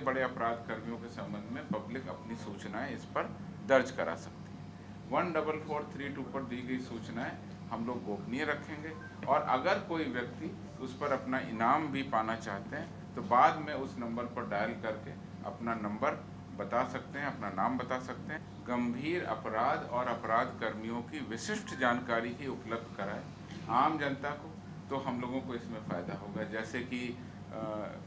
बड़े अपराध कर्मियों के संबंध में पब्लिक अपनी सूचनाएं इस पर दर्ज करा सकती है। 14432 पर दी गई सूचनाएं हम लोग गोपनीय रखेंगे और अगर कोई व्यक्ति उस पर अपना इनाम भी पाना चाहते हैं तो बाद में उस नंबर पर डायल करके अपना नंबर बता सकते हैं, अपना नाम बता सकते हैं। गंभीर अपराध और अपराध कर्मियों की विशिष्ट जानकारी ही उपलब्ध कराए आम जनता को, तो हम लोगों को इसमें फ़ायदा होगा। जैसे कि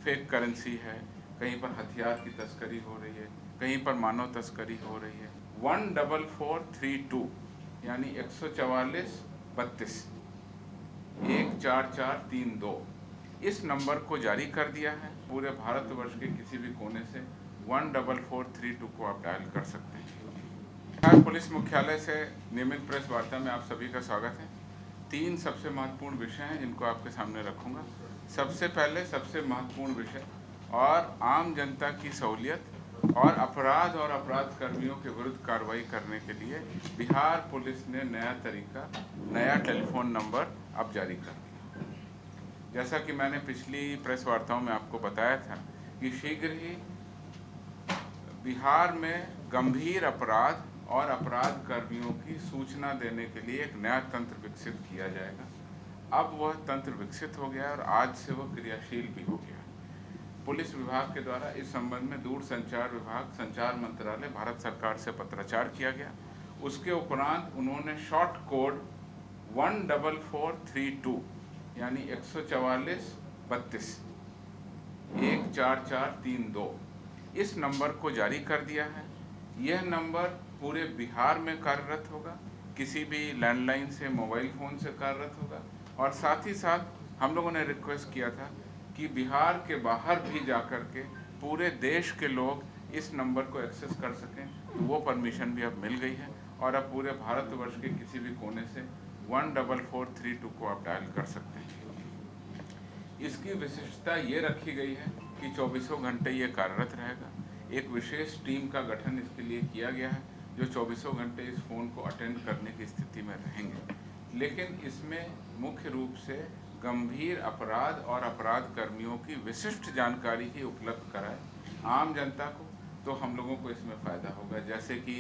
फेक करेंसी है, कहीं पर हथियार की तस्करी हो रही है, कहीं पर मानव तस्करी हो रही है। 14432 यानी 144 32 14432 इस नंबर को जारी कर दिया है। पूरे भारतवर्ष के किसी भी कोने से 14432 को आप डायल कर सकते हैं। बिहार पुलिस मुख्यालय से नियमित प्रेस वार्ता में आप सभी का स्वागत है। 3 सबसे महत्वपूर्ण विषय हैं जिनको आपके सामने रखूंगा। सबसे पहले सबसे महत्वपूर्ण विषय और आम जनता की सहूलियत और अपराध कर्मियों के विरुद्ध कार्रवाई करने के लिए बिहार पुलिस ने नया तरीका, नया टेलीफोन नंबर अब जारी कर दिया। जैसा कि मैंने पिछली प्रेस वार्ताओं में आपको बताया था कि शीघ्र ही बिहार में गंभीर अपराध और अपराध कर्मियों की सूचना देने के लिए एक नया तंत्र विकसित किया जाएगा। अब वह तंत्र विकसित हो गया और आज से वह क्रियाशील भी हो गया। पुलिस विभाग के द्वारा इस संबंध में दूरसंचार विभाग, संचार मंत्रालय, भारत सरकार से पत्राचार किया गया। उसके उपरांत उन्होंने शॉर्ट कोड 14432 यानी 144 32 14432 इस नंबर को जारी कर दिया है। यह नंबर पूरे बिहार में कार्यरत होगा, किसी भी लैंडलाइन से, मोबाइल फ़ोन से कार्यरत होगा। और साथ ही साथ हम लोगों ने रिक्वेस्ट किया था कि बिहार के बाहर भी जाकर के पूरे देश के लोग इस नंबर को एक्सेस कर सकें, तो वो परमिशन भी अब मिल गई है और अब पूरे भारतवर्ष के किसी भी कोने से 14432 को आप डायल कर सकते हैं। इसकी विशिष्टता ये रखी गई है कि 24 घंटे ये कार्यरत रहेगा। एक विशेष टीम का गठन इसके लिए किया गया है जो 24 घंटे इस फ़ोन को अटेंड करने की स्थिति में रहेंगे। लेकिन इसमें मुख्य रूप से गंभीर अपराध और अपराध कर्मियों की विशिष्ट जानकारी ही उपलब्ध कराए आम जनता को, तो हम लोगों को इसमें फ़ायदा होगा। जैसे कि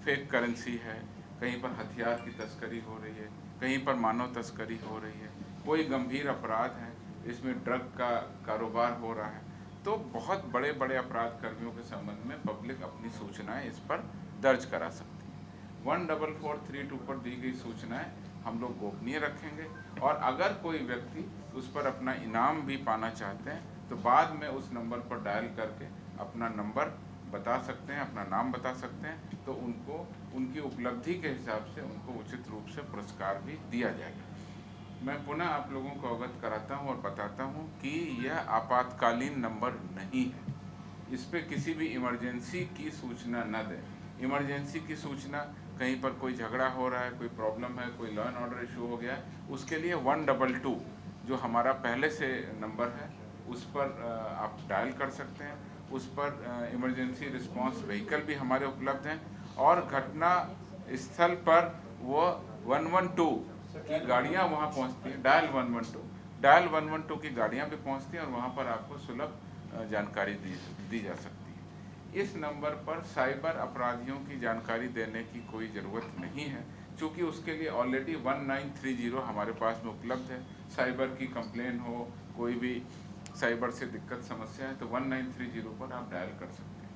फेक करेंसी है, कहीं पर हथियार की तस्करी हो रही है, कहीं पर मानव तस्करी हो रही है, कोई गंभीर अपराध है, इसमें ड्रग का कारोबार हो रहा है, तो बहुत बड़े बड़े अपराध कर्मियों के संबंध में पब्लिक अपनी सूचनाएं इस पर दर्ज करा सकती है। 14432 पर दी गई सूचनाएं हम लोग गोपनीय रखेंगे और अगर कोई व्यक्ति उस पर अपना इनाम भी पाना चाहते हैं तो बाद में उस नंबर पर डायल करके अपना नंबर बता सकते हैं, अपना नाम बता सकते हैं, तो उनको उनकी उपलब्धि के हिसाब से उनको उचित रूप से पुरस्कार भी दिया जाएगा। मैं पुनः आप लोगों को अवगत कराता हूं और बताता हूं कि यह आपातकालीन नंबर नहीं है। इस पर किसी भी इमरजेंसी की सूचना न दें। इमरजेंसी की सूचना, कहीं पर कोई झगड़ा हो रहा है, कोई प्रॉब्लम है, कोई लॉ एंड ऑर्डर इशू हो गया, उसके लिए 122 जो हमारा पहले से नंबर है उस पर आप डायल कर सकते हैं। उस पर इमरजेंसी रिस्पांस व्हीकल भी हमारे उपलब्ध हैं और घटना स्थल पर वो 112 की गाड़ियाँ वहाँ पहुँचती हैं। डायल 112 की गाड़ियाँ भी पहुँचती हैं और वहाँ पर आपको सुलभ जानकारी दी जा सकती है। इस नंबर पर साइबर अपराधियों की जानकारी देने की कोई ज़रूरत नहीं है, क्योंकि उसके लिए ऑलरेडी 1930 हमारे पास में उपलब्ध है। साइबर की कंप्लेन हो, कोई भी साइबर से दिक्कत समस्या है, तो 1930 पर आप डायल कर सकते हैं।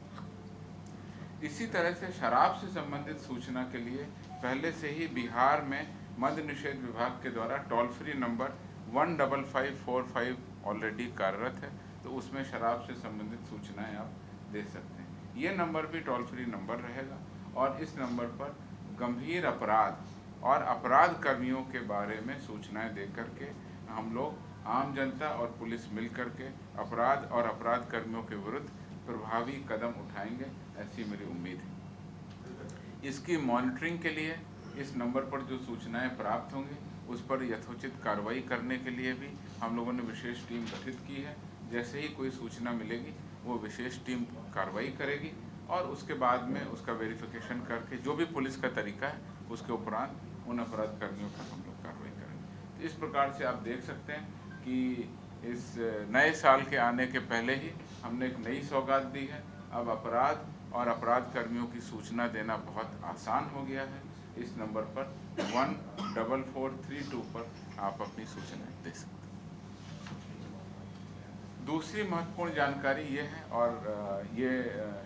इसी तरह से शराब से संबंधित सूचना के लिए पहले से ही बिहार में मद्य निषेध विभाग के द्वारा टोल फ्री नंबर 15545 ऑलरेडी कार्यरत है, तो उसमें शराब से संबंधित सूचनाएं आप दे सकते हैं। ये नंबर भी टोल फ्री नंबर रहेगा और इस नंबर पर गंभीर अपराध और अपराध कर्मियों के बारे में सूचनाएं दे करके हम लोग, आम जनता और पुलिस मिल करके अपराध और अपराध कर्मियों के विरुद्ध प्रभावी कदम उठाएंगे, ऐसी मेरी उम्मीद है। इसकी मॉनिटरिंग के लिए इस नंबर पर जो सूचनाएं प्राप्त होंगी उस पर यथोचित कार्रवाई करने के लिए भी हम लोगों ने विशेष टीम गठित की है। जैसे ही कोई सूचना मिलेगी वो विशेष टीम कार्रवाई करेगी और उसके बाद में उसका वेरिफिकेशन करके जो भी पुलिस का तरीका है उसके उपरांत उन अपराध कर्मियों पर हम लोग कार्रवाई करेंगे। तो इस प्रकार से आप देख सकते हैं कि इस नए साल के आने के पहले ही हमने एक नई सौगात दी है। अब अपराध और अपराध कर्मियों की सूचना देना बहुत आसान हो गया है। इस नंबर पर 14432 पर आप अपनी सूचनाएं दे सकते हैं। दूसरी महत्वपूर्ण जानकारी ये है, और ये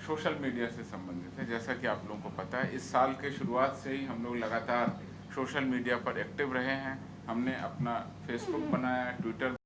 सोशल मीडिया से संबंधित है। जैसा कि आप लोगों को पता है, इस साल के शुरुआत से ही हम लोग लगातार सोशल मीडिया पर एक्टिव रहे हैं। हमने अपना फेसबुक बनाया, ट्विटर